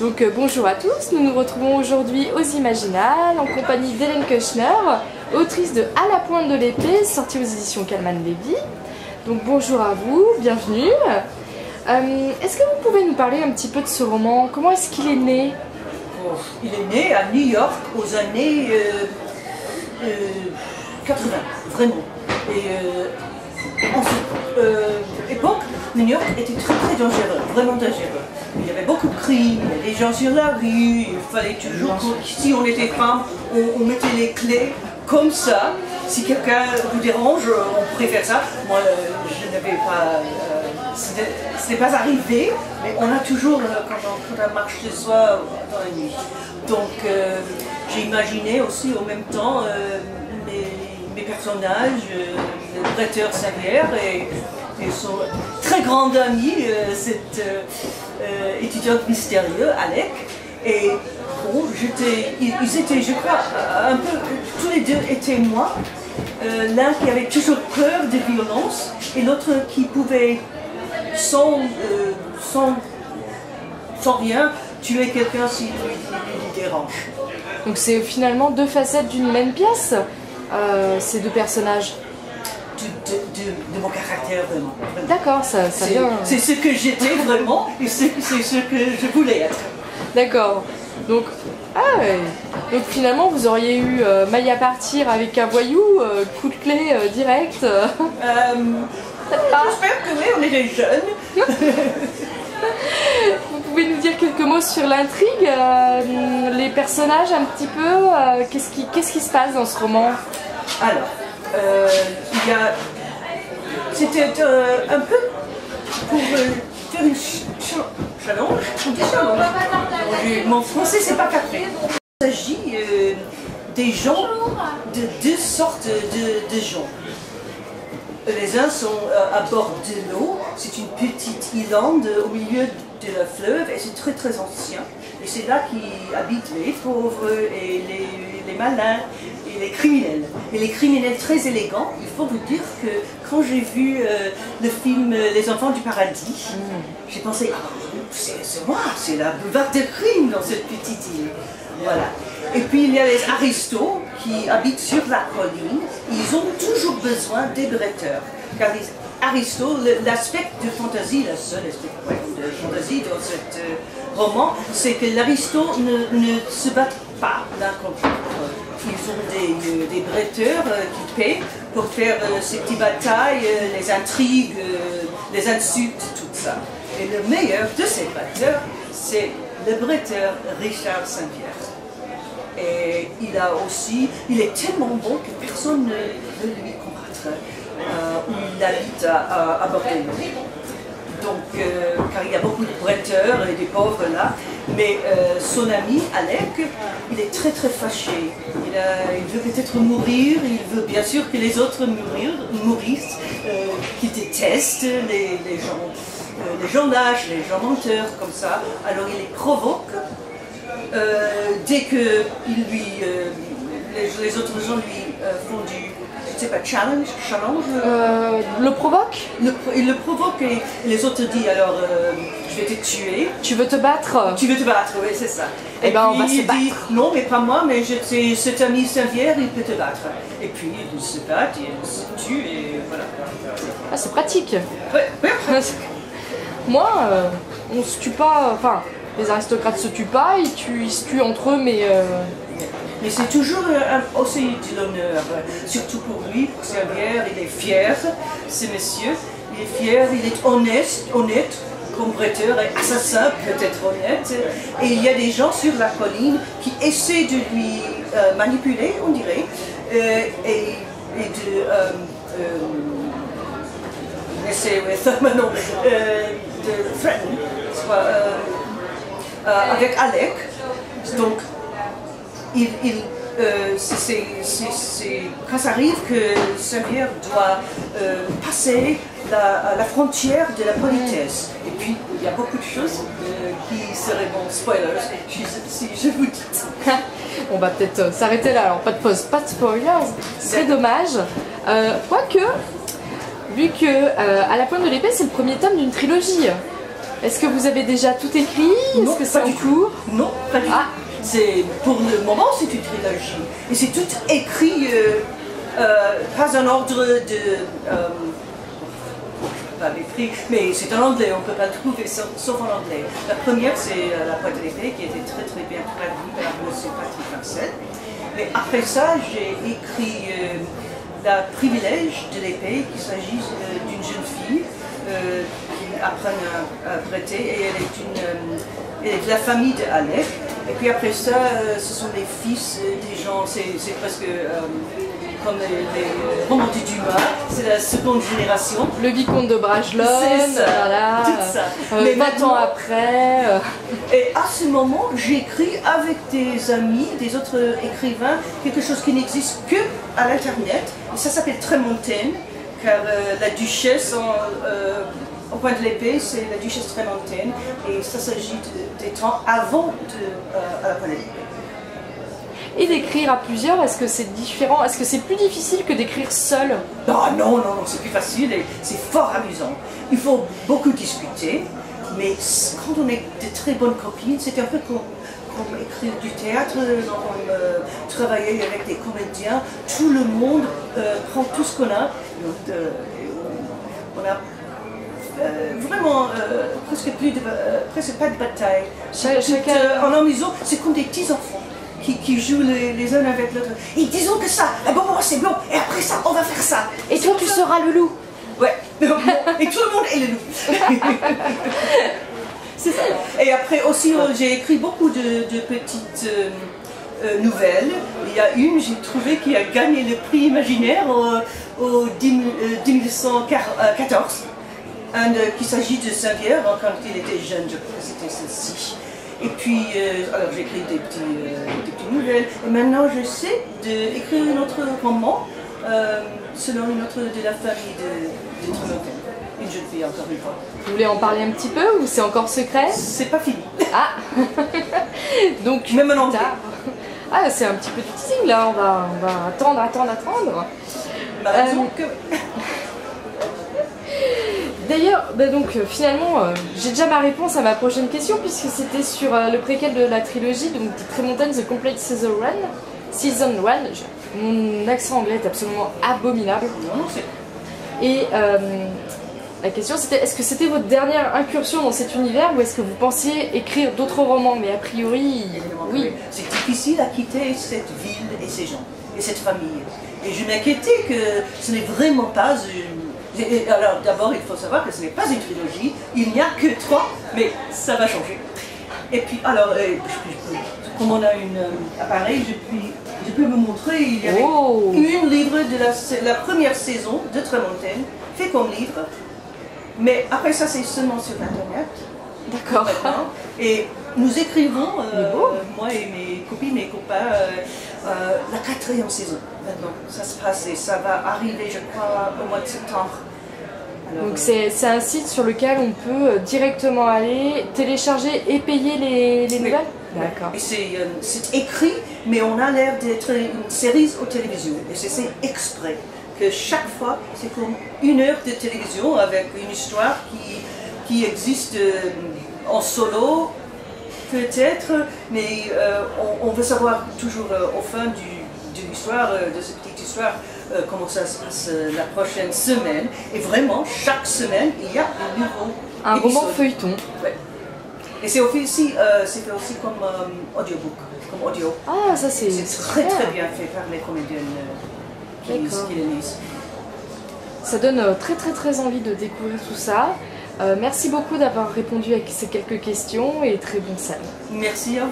Donc bonjour à tous, nous nous retrouvons aujourd'hui aux Imaginales en compagnie d'Hélène Kushner, autrice de À la pointe de l'épée, sortie aux éditions Calman Levy. Donc bonjour à vous, bienvenue. Est-ce que vous pouvez nous parler un petit peu de ce roman? Comment est-ce qu'il est né? Il est né à New York aux années 80, vraiment. Et en cette époque, New York était très très dangereux, vraiment dangereux. Il y avait beaucoup de crimes, il y avait des gens sur la rue, il fallait toujours, si on était femme, on mettait les clés comme ça. Si quelqu'un vous dérange, on préfère ça. Moi, je n'avais pas... ce n'est pas arrivé, mais on a toujours, quand on marche le soir, dans la nuit. Donc, j'ai imaginé aussi en même temps mes personnages, le bretteur Xavier et son très grande amie, cette étudiante mystérieuse, Alec. Et bon, ils étaient, je crois, un peu, tous les deux étaient moi. L'un qui avait toujours peur de violence et l'autre qui pouvait, sans rien, tuer quelqu'un s'il lui dérange. Donc c'est finalement deux facettes d'une même pièce, ces deux personnages. De mon caractère, vraiment. D'accord, ça vient... C'est ce que j'étais vraiment et c'est ce que je voulais être. D'accord. Donc, donc finalement vous auriez eu maille à partir avec un voyou, coup de clé direct. J'espère que oui, on est des jeunes. Vous pouvez nous dire quelques mots sur l'intrigue, les personnages un petit peu, qu'est-ce qui se passe dans ce roman? Alors, c'était un peu pour faire une challenge. Mon français, c'est pas parfait. Il s'agit des gens, de deux sortes de gens. Les uns sont à bord de l'eau, c'est une petite îlande au milieu de la fleuve et c'est très très ancien. Et c'est là qu'habitent les pauvres et les malins et les criminels. Et les criminels très élégants, il faut vous dire que quand j'ai vu le film Les Enfants du Paradis, j'ai pensé, c'est moi, c'est la boulevard de crime dans cette petite île. Voilà. Et puis il y a les aristos qui habitent sur la colline. Ils ont toujours besoin des bretteurs. Car les aristos, l'aspect de fantaisie, le seul aspect de fantaisie dans ce roman, c'est que l'aristo ne se battent pas l'un contre l'autre. Ils ont des bretteurs qui paient pour faire ces petites batailles, les intrigues, les insultes, tout ça. Et le meilleur de ces bretteurs, c'est le bretteur Richard Saint-Pierre. Et il est tellement bon que personne ne veut lui combattre, où il habite à Bordeaux. Donc, car il y a beaucoup de bretteurs et des pauvres là, mais son ami Alec, il est très très fâché. Il veut peut-être mourir, il veut bien sûr que les autres mourissent, qu'il déteste les gens lâches, les gens menteurs, comme ça. Alors il les provoque. Dès que les autres gens lui font du, je ne sais pas, challenge le provoque? Il le provoque et les autres disent alors je vais te tuer. Tu veux te battre? Tu veux te battre, oui, c'est ça. Et ben on va se il dit battre. non, mais pas moi, mais cet ami Saint-Pierre, il peut te battre. Et puis ils se battent, ils se tuent et voilà. Ah, c'est pratique. Ouais. Moi, on se tue pas, enfin, les aristocrates se tuent pas, ils se tuent entre eux, mais... Mais c'est toujours aussi de l'honneur, surtout pour lui, pour Xavier, il est fier, ce monsieur, il est fier, il est honnête, comme bretteur et assassin peut-être honnête, et il y a des gens sur la colline qui essaient de lui manipuler, on dirait, et de threaten, avec Alec. Donc, quand ça arrive que Xavier doit passer la frontière de la politesse. Et puis, il y a beaucoup de choses qui seraient spoilers, si je vous dis. On va peut-être s'arrêter là, alors pas de pause, pas de spoilers, c'est dommage. Quoique, vu que À la pointe de l'épée, c'est le premier tome d'une trilogie. Est-ce que vous avez déjà tout écrit? Est-ce que c'est en cours? Non, pas du tout. C'est, pour le moment, c'est une trilogie. Et c'est tout écrit, pas en ordre de... pas l'écrit, mais c'est en anglais, on ne peut pas le trouver sauf en anglais. La première, c'est La Pointe de l'épée, qui était très très bien traduite par M. Patrick Marcel. Mais après ça, j'ai écrit La privilège de l'épée, qu'il s'agit d'une jeune fille qui apprend à prêter, et elle est de la famille de Alec. Et puis après ça, ce sont les fils des gens, c'est presque comme les romans du Dumas, c'est la seconde génération. Le vicomte de Bragelonne, voilà, tout ça. Mais 20 ans après. Et à ce moment, j'écris avec des amis, des autres écrivains, quelque chose qui n'existe que à l'internet. Et ça s'appelle Trémontaine, car la duchesse au point de l'épée, c'est la duchesse Trémontaine, et ça s'agit des temps avant à la pointe de l'épée. Et d'écrire à plusieurs, est-ce que c'est différent? Est-ce que c'est plus difficile que d'écrire seul? Non, c'est plus facile et c'est fort amusant. Il faut beaucoup discuter, mais quand on est de très bonnes copines, c'est un peu comme écrire du théâtre, comme travailler avec des comédiens. Tout le monde prend tout ce qu'on a. On a vraiment presque pas de bataille. En amusant, c'est comme des petits enfants qui jouent les uns avec l'autre. Et disons que ça, bon, c'est bon, et après ça, on va faire ça. Et toi, tu seras le loup. Ouais, et tout le monde est le loup. C'est ça. Et après aussi, j'ai écrit beaucoup de petites nouvelles. Il y a une, j'ai trouvé, qui a gagné le prix imaginaire au 1914. Qu'il s'agit de Saint-Pierre, quand il était jeune, je crois que c'était celle-ci. Et puis, alors j'écris des petites nouvelles. Et maintenant, je sais d'écrire un autre roman selon une autre de la famille de Trémontaine. Une jeune fille, encore une fois. Vous voulez en parler un petit peu ou c'est encore secret? C'est pas fini. Ah. Donc, même en anglais. Ah, c'est un petit peu de teasing là, on va attendre. D'ailleurs, finalement, j'ai déjà ma réponse à ma prochaine question, puisque c'était sur le préquel de la trilogie, donc Trémontaine The Complete Season Run. Mon accent anglais est absolument abominable. Et la question c'était, est-ce que c'était votre dernière incursion dans cet univers, ou est-ce que vous pensiez écrire d'autres romans? Mais a priori, oui. C'est difficile à quitter cette ville et ces gens, et cette famille. Et je m'inquiétais que ce n'est vraiment pas alors d'abord, il faut savoir que ce n'est pas une trilogie, il n'y a que 3, mais ça va changer. Et puis, alors, comme on a un appareil, je peux vous montrer, il y avait un livre de la première saison de Trémontaine, fait comme livre, mais après ça, c'est seulement sur Internet. D'accord. Et nous écrivons, moi et mes copines et copains, la 4e saison maintenant. Ça se passe et ça va arriver, je crois, au mois de septembre. Alors, donc c'est un site sur lequel on peut directement aller, télécharger et payer les nouvelles? D'accord. Et c'est écrit, mais on a l'air d'être une série aux télévisions. Et c'est exprès que chaque fois, c'est comme 1 heure de télévision avec une histoire qui existe en solo, peut-être, mais on veut savoir toujours au fin de l'histoire, de cette petite histoire, comment ça se passe la prochaine semaine. Et vraiment, chaque semaine, il y a un nouveau un épisode. roman feuilleton. Ouais. Et c'est fait aussi comme audiobook, comme audio. Ah, ça c'est très bien fait par les comédiennes qui le lisent. Ça donne très envie de découvrir tout ça. Merci beaucoup d'avoir répondu à ces quelques questions et très bon salon. Merci à vous.